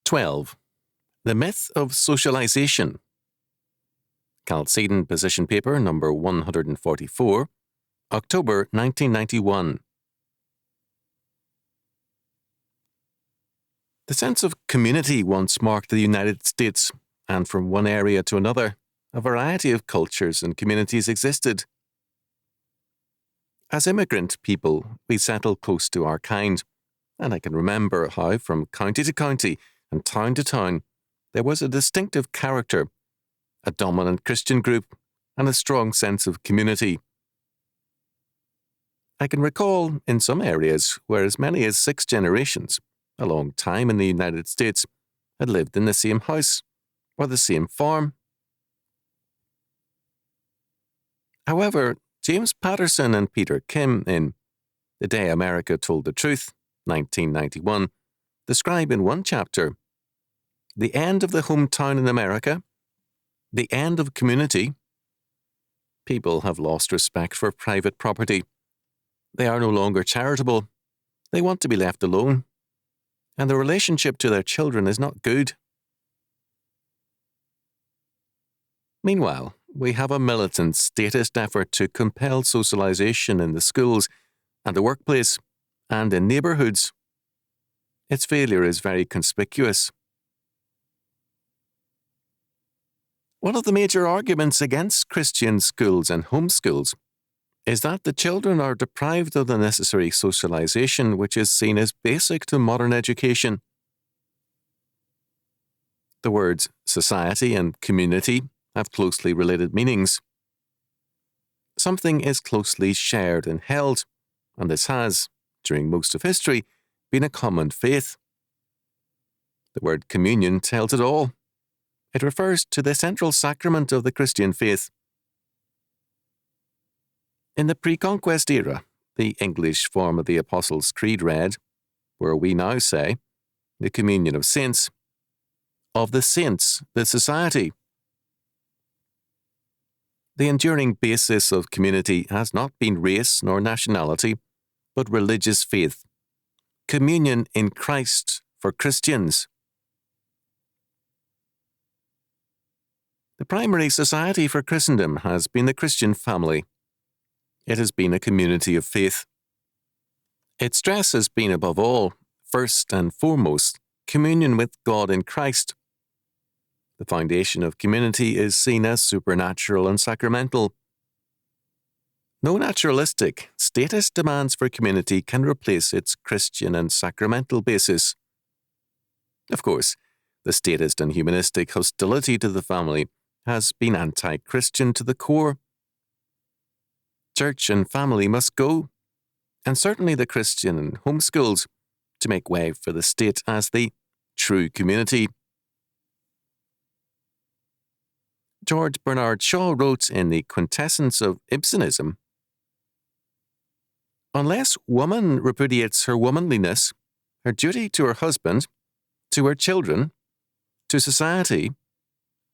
12. The Myth of Socialization. Chalcedon Position Paper number 144, October 1991. The sense of community once marked the United States, and from one area to another, a variety of cultures and communities existed. As immigrant people, we settled close to our kind, and I can remember how, from county to county and town to town, there was a distinctive character, a dominant Christian group, and a strong sense of community. I can recall, in some areas, where as many as 6 generations, a long time in the United States, had lived in the same house or the same farm. However, James Patterson and Peter Kim in The Day America Told the Truth, 1991, describe in one chapter the end of the hometown in America, the end of community. People have lost respect for private property. They are no longer charitable. They want to be left alone. And the relationship to their children is not good. Meanwhile, we have a militant statist effort to compel socialization in the schools and the workplace and in neighbourhoods. Its failure is very conspicuous. One of the major arguments against Christian schools and homeschools is that the children are deprived of the necessary socialization which is seen as basic to modern education. The words society and community have closely related meanings. Something is closely shared and held, and this has, during most of history, been a common faith. The word communion tells it all. It refers to the central sacrament of the Christian faith. In the pre-conquest era, the English form of the Apostles' Creed read, where we now say, the communion of saints. Of the saints, the society. The enduring basis of community has not been race nor nationality, but religious faith. Communion in Christ for Christians. The primary society for Christendom has been the Christian family. It has been a community of faith. Its stress has been, above all, first and foremost, communion with God in Christ. The foundation of community is seen as supernatural and sacramental. No naturalistic, statist demands for community can replace its Christian and sacramental basis. Of course, the statist and humanistic hostility to the family has been anti-Christian to the core. Church and family must go, and certainly the Christian and homeschools, to make way for the state as the true community. George Bernard Shaw wrote in The Quintessence of Ibsenism, unless woman repudiates her womanliness, her duty to her husband, to her children, to society,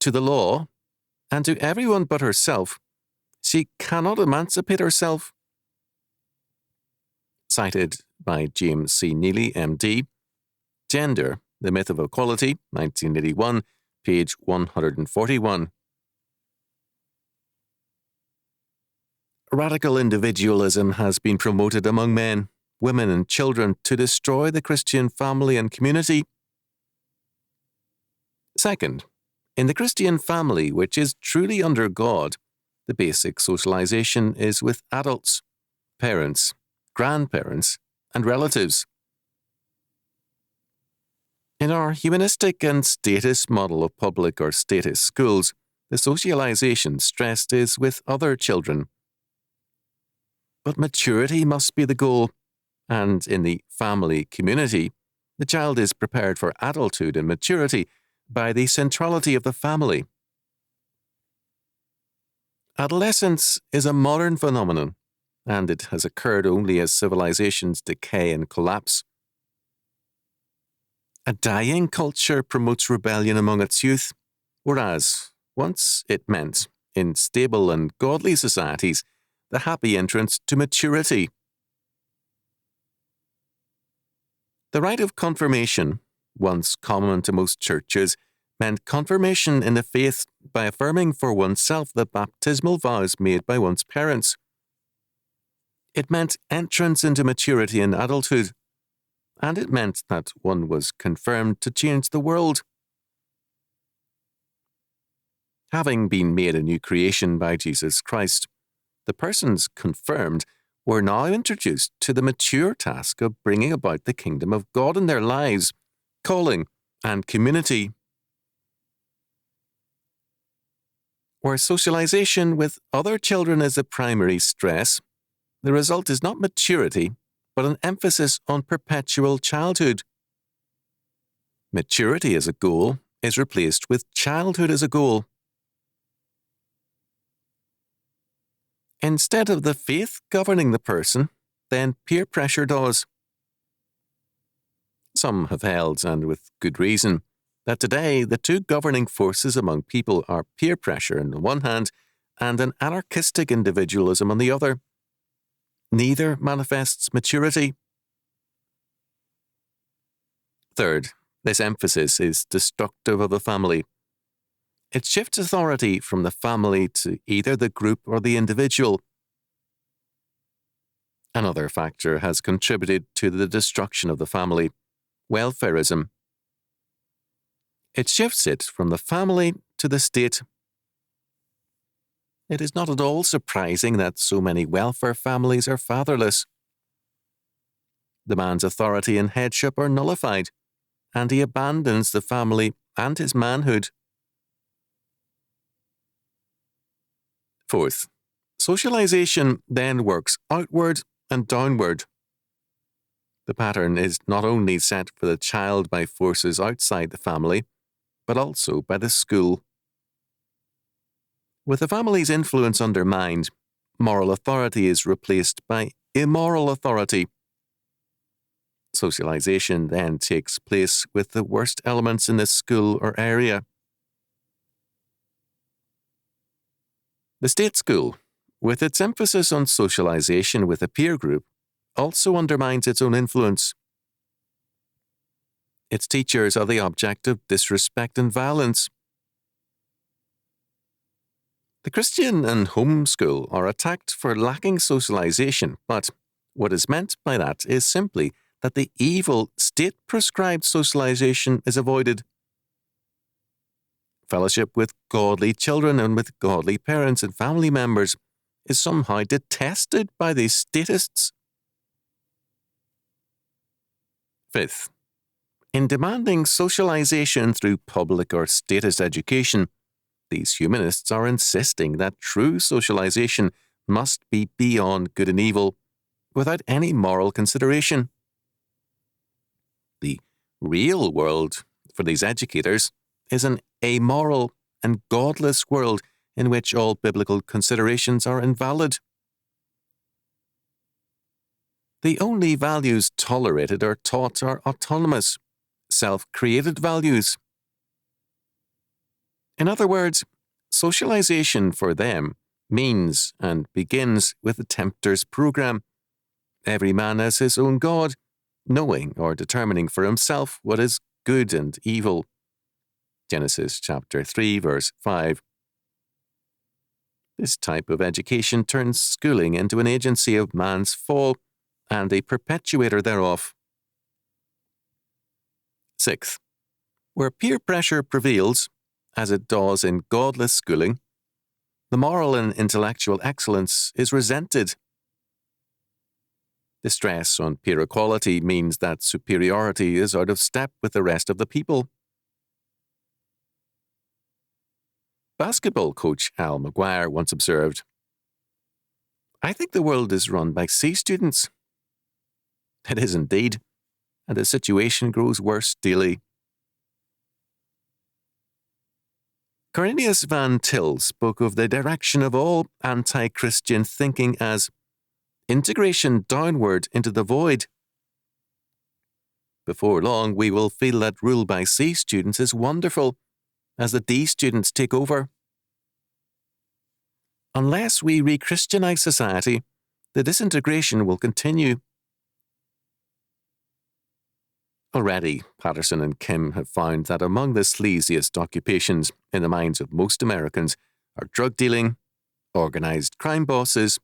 to the law, and to everyone but herself, she cannot emancipate herself. Cited by James C. Neely, M.D., Gender, The Myth of Equality, 1981, page 141. Radical individualism has been promoted among men, women, and children to destroy the Christian family and community. Second, in the Christian family, which is truly under God, the basic socialization is with adults, parents, grandparents, and relatives. In our humanistic and statist model of public or statist schools, the socialization stressed is with other children. But maturity must be the goal, and in the family community, the child is prepared for adulthood and maturity by the centrality of the family. Adolescence is a modern phenomenon, and it has occurred only as civilizations decay and collapse. A dying culture promotes rebellion among its youth, whereas once it meant, in stable and godly societies, the happy entrance to maturity. The rite of confirmation, once common to most churches, meant confirmation in the faith by affirming for oneself the baptismal vows made by one's parents. It meant entrance into maturity in adulthood, and it meant that one was confirmed to change the world. Having been made a new creation by Jesus Christ, the persons confirmed were now introduced to the mature task of bringing about the kingdom of God in their lives, calling, and community. Where socialization with other children is the primary stress, the result is not maturity, but an emphasis on perpetual childhood. Maturity as a goal is replaced with childhood as a goal. Instead of the faith governing the person, then peer pressure does. Some have held, and with good reason, that today the two governing forces among people are peer pressure on the one hand and an anarchistic individualism on the other. Neither manifests maturity. Third, this emphasis is destructive of the family. It shifts authority from the family to either the group or the individual. Another factor has contributed to the destruction of the family: welfarism. It shifts it from the family to the state. It is not at all surprising that so many welfare families are fatherless. The man's authority and headship are nullified, and he abandons the family and his manhood. Fourth, socialization then works outward and downward. The pattern is not only set for the child by forces outside the family, but also by the school. With the family's influence undermined, moral authority is replaced by immoral authority. Socialization then takes place with the worst elements in the school or area. The state school, with its emphasis on socialization with a peer group, also undermines its own influence. Its teachers are the object of disrespect and violence. The Christian and home school are attacked for lacking socialization, but what is meant by that is simply that the evil state-prescribed socialization is avoided. Fellowship with godly children and with godly parents and family members is somehow detested by these statists. Fifth, in demanding socialization through public or statist education, these humanists are insisting that true socialization must be beyond good and evil, without any moral consideration. The real world, for these educators, is an amoral and godless world in which all biblical considerations are invalid. The only values tolerated or taught are autonomous, self-created values. In other words, socialization for them means and begins with the tempter's program. Every man has his own God, knowing or determining for himself what is good and evil. Genesis chapter 3, verse 5. This type of education turns schooling into an agency of man's fall and a perpetuator thereof. Sixth, where peer pressure prevails, as it does in godless schooling, the moral and intellectual excellence is resented. The stress on peer equality means that superiority is out of step with the rest of the people. Basketball coach Al McGuire once observed, "I think the world is run by C students." It is indeed, and the situation grows worse daily. Cornelius Van Til spoke of the direction of all anti-Christian thinking as integration downward into the void. Before long, we will feel that rule by C students is wonderful, as the D students take over. Unless we re-Christianize society, the disintegration will continue. Already, Patterson and Kim have found that among the sleaziest occupations in the minds of most Americans are drug dealing, organised crime bosses,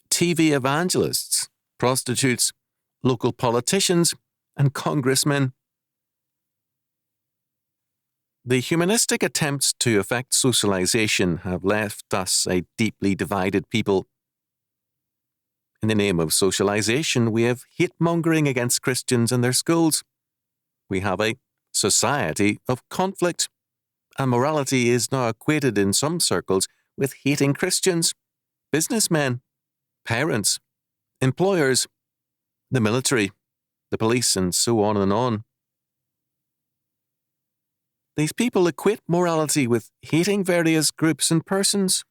TV evangelists, prostitutes, local politicians, and congressmen. The humanistic attempts to effect socialization have left us a deeply divided people. In the name of socialization, we have hate-mongering against Christians and their schools. We have a society of conflict, and morality is now equated in some circles with hating Christians, businessmen, parents, employers, the military, the police, and so on and on. These people equate morality with hating various groups and persons.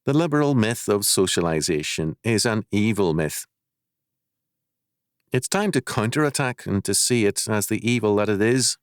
The liberal myth of socialization is an evil myth. It's time to counterattack and to see it as the evil that it is.